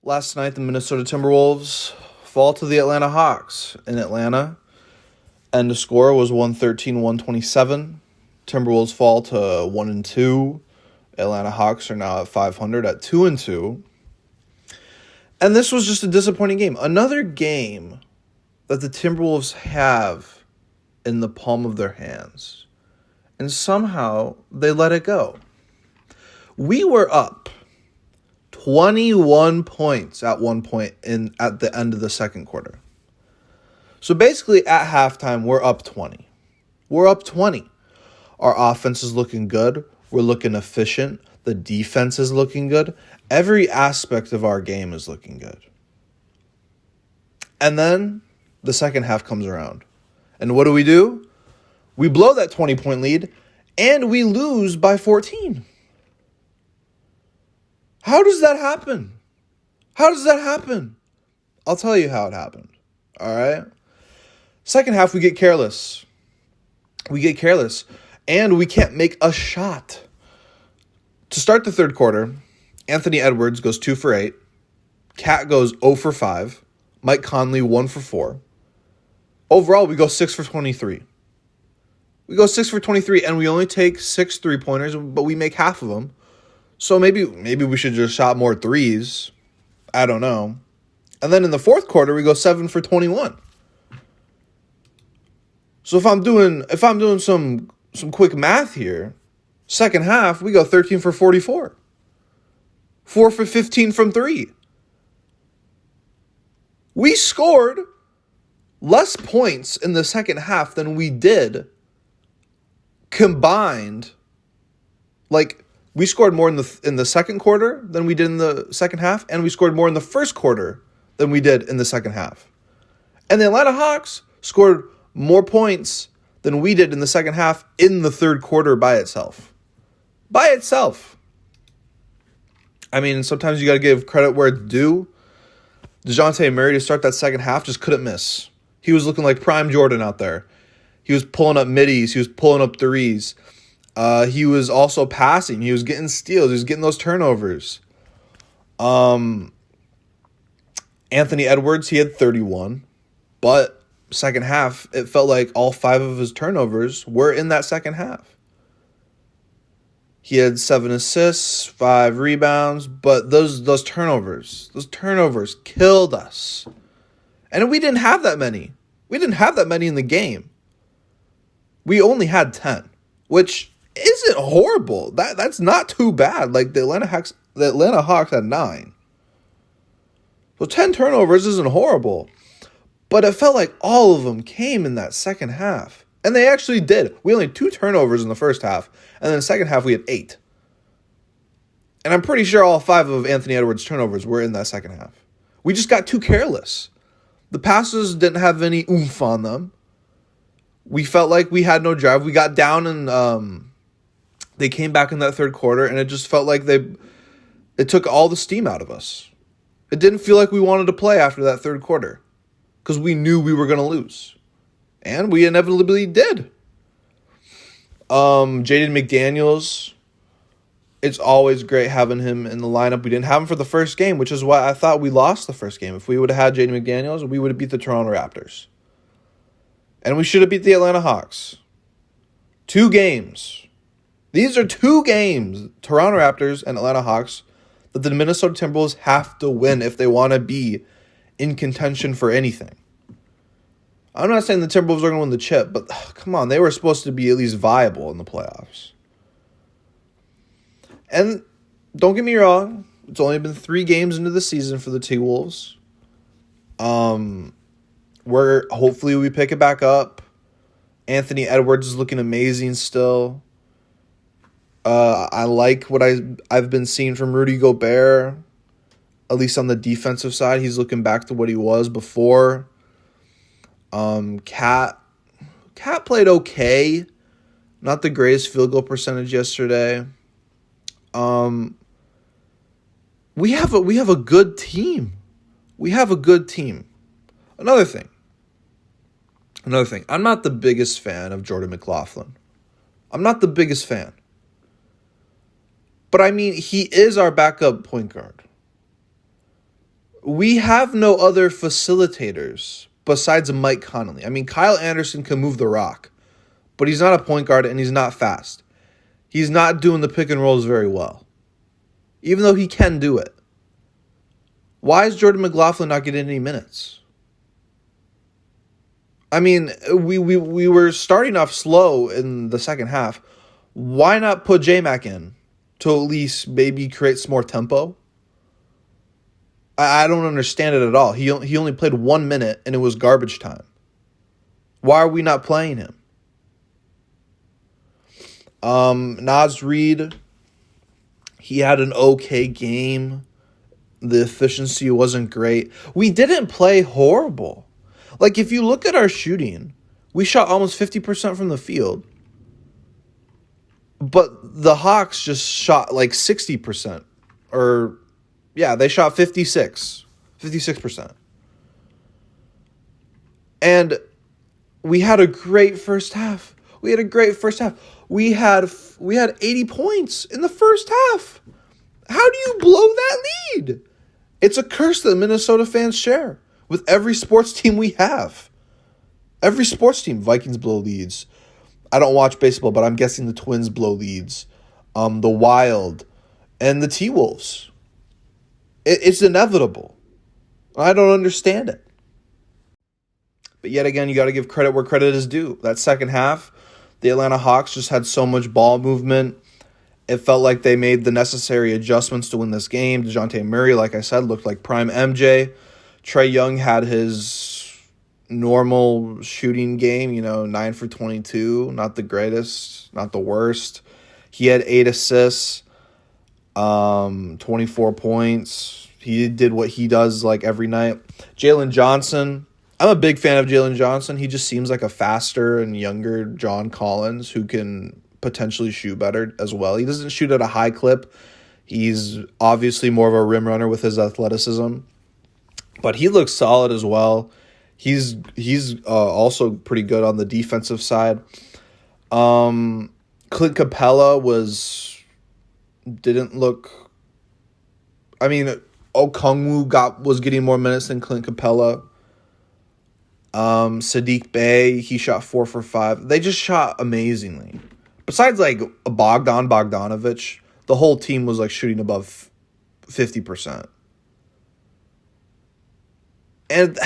Last night, the Minnesota Timberwolves fall to the Atlanta Hawks in Atlanta, and the score was 113-127. Timberwolves fall to 1-2. Atlanta Hawks are now at 500 at 2-2. And this was just a disappointing game. Another game that the Timberwolves have in the palm of their hands. And somehow they let it go. We were up 21 points at one point at the end of the second quarter. So basically at halftime, we're up 20. We're up 20. Our offense is looking good. We're looking efficient. The defense is looking good. Every aspect of our game is looking good. And then the second half comes around. And what do? We blow that 20-point lead, and we lose by 14. How does that happen? I'll tell you how it happened. All right? Second half, we get careless. And we can't make a shot. To start the third quarter, Anthony Edwards goes 2 for 8. Cat goes 0 for 5. Mike Conley 1 for 4. Overall, we go 6 for 23. And we only take 6 3-pointers, but we make half of them. So maybe we should just shot more threes. I don't know. And then in the fourth quarter, we go 7 for 21. So if I'm doing some quick math here, second half, we go 13 for 44. 4 for 15 from 3. We scored less points in the second half than we did combined. Like, we scored more in the second quarter than we did in the second half, and we scored more in the first quarter than we did in the second half. And the Atlanta Hawks scored more points than we did in the second half in the third quarter by itself. I mean, sometimes you got to give credit where it's due. DeJounte Murray to start that second half just couldn't miss. He was looking like prime Jordan out there. He was pulling up middies. He was pulling up threes. He was also passing. He was getting steals. He was getting those turnovers. Anthony Edwards, he had 31. But second half, it felt like all 5 of his turnovers were in that second half. He had 7 assists, 5 rebounds, but those turnovers killed us. And we didn't have that many. We didn't have that many in the game. We only had 10, which isn't horrible. That's not too bad. Like the Atlanta Hawks had 9. So 10 turnovers isn't horrible. But it felt like all of them came in that second half. And they actually did. We only had 2 turnovers in the first half. And then in the second half, we had 8. And I'm pretty sure all 5 of Anthony Edwards' turnovers were in that second half. We just got too careless. The passes didn't have any oomph on them. We felt like we had no drive. We got down and they came back in that third quarter, and it just felt like it took all the steam out of us. It didn't feel like we wanted to play after that third quarter because we knew we were going to lose. And we inevitably did. Jaden McDaniels, it's always great having him in the lineup. We didn't have him for the first game, which is why I thought we lost the first game. If we would have had Jaden McDaniels, we would have beat the Toronto Raptors. And we should have beat the Atlanta Hawks. 2 games. These are 2 games, Toronto Raptors and Atlanta Hawks, that the Minnesota Timberwolves have to win if they want to be in contention for anything. I'm not saying the Timberwolves are going to win the chip, but come on, they were supposed to be at least viable in the playoffs. And don't get me wrong, it's only been 3 games into the season for the T-Wolves. Hopefully we pick it back up. Anthony Edwards is looking amazing still. I like what I've been seeing from Rudy Gobert, at least on the defensive side. He's looking back to what he was before. Cat played okay. Not the greatest field goal percentage yesterday. We have a good team. Another thing. I'm not the biggest fan of Jordan McLaughlin. I'm not the biggest fan. But I mean, he is our backup point guard. We have no other facilitators besides Mike Conley. I mean, Kyle Anderson can move the rock, but he's not a point guard and he's not fast. He's not doing the pick and rolls very well, even though he can do it. Why is Jordan McLaughlin not getting any minutes? I mean, we were starting off slow in the second half. Why not put J-Mac in to at least maybe create some more tempo? I don't understand it at all. He only played 1 minute and it was garbage time. Why are we not playing him? Naz Reid, he had an okay game. The efficiency wasn't great. We didn't play horrible. Like, if you look at our shooting, we shot almost 50% from the field. But the Hawks just shot like 60%. Or, yeah, they shot 56%. And we had a great first half. We had 80 points in the first half. How do you blow that lead? It's a curse that Minnesota fans share with every sports team we have. Every sports team, Vikings blow leads. I don't watch baseball, but I'm guessing the Twins blow leads. The Wild and the T-Wolves. It's inevitable. I don't understand it. But yet again, you got to give credit where credit is due. That second half, the Atlanta Hawks just had so much ball movement. It felt like they made the necessary adjustments to win this game. DeJounte Murray, like I said, looked like prime MJ. Trae Young had his normal shooting game, 9 for 22. Not the greatest, not the worst. He had 8 assists, 24 points. He did what he does like every night. Jalen Johnson, I'm a big fan of Jalen Johnson. He just seems like a faster and younger John Collins who can potentially shoot better as well. He doesn't shoot at a high clip. He's obviously more of a rim runner with his athleticism, but he looks solid as well. He's also pretty good on the defensive side. Clint Capella didn't look. I mean, Okongwu was getting more minutes than Clint Capella. Sadiq Bey, he shot 4 for 5. They just shot amazingly. Besides like Bogdanovich, the whole team was like shooting above 50%. And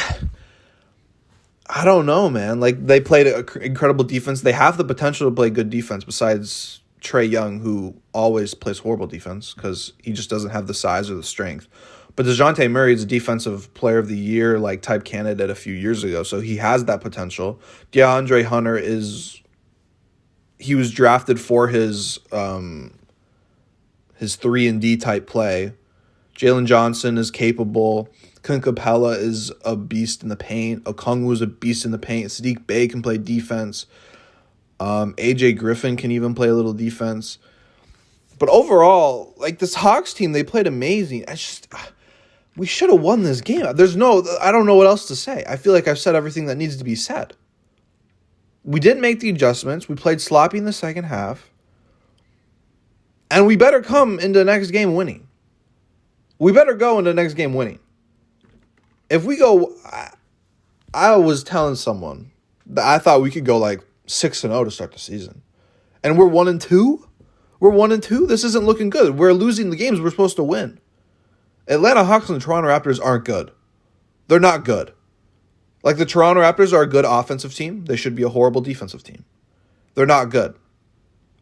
I don't know, man. Like, they played an incredible defense. They have the potential to play good defense besides Trae Young, who always plays horrible defense because he just doesn't have the size or the strength. But DeJounte Murray is a defensive player of the year like type candidate a few years ago, so he has that potential. DeAndre Hunter he was drafted for his 3-and-D type play. Jalen Johnson is capable. Clint Capella is a beast in the paint. Okongwu is a beast in the paint. Sadiq Bey can play defense. AJ Griffin can even play a little defense. But overall, like, this Hawks team, they played amazing. We should have won this game. I don't know what else to say. I feel like I've said everything that needs to be said. We didn't make the adjustments. We played sloppy in the second half. And we better come into the next game winning. We better go into the next game winning. If we go, I was telling someone that I thought we could go like 6-0 to start the season. And we're 1-2? We're 1-2? This isn't looking good. We're losing the games we're supposed to win. Atlanta Hawks and the Toronto Raptors aren't good. They're not good. Like, the Toronto Raptors are a good offensive team. They should be a horrible defensive team. They're not good.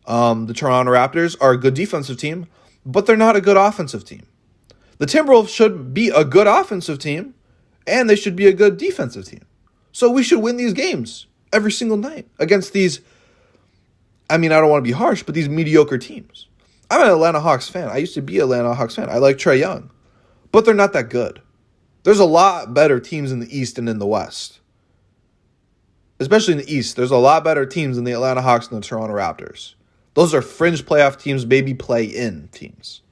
The Toronto Raptors are a good defensive team, but they're not a good offensive team. The Timberwolves should be a good offensive team, and they should be a good defensive team. So we should win these games every single night against these, I don't want to be harsh, but these mediocre teams. I'm an Atlanta Hawks fan. I used to be an Atlanta Hawks fan. I like Trae Young, but they're not that good. There's a lot better teams in the East and in the West. Especially in the East, there's a lot better teams than the Atlanta Hawks and the Toronto Raptors. Those are fringe playoff teams, maybe play-in teams.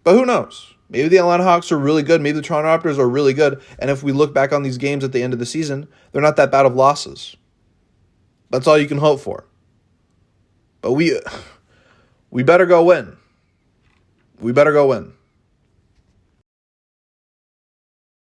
But who knows? Maybe the Atlanta Hawks are really good. Maybe the Toronto Raptors are really good. And if we look back on these games at the end of the season, they're not that bad of losses. That's all you can hope for. But we better go win. We better go win.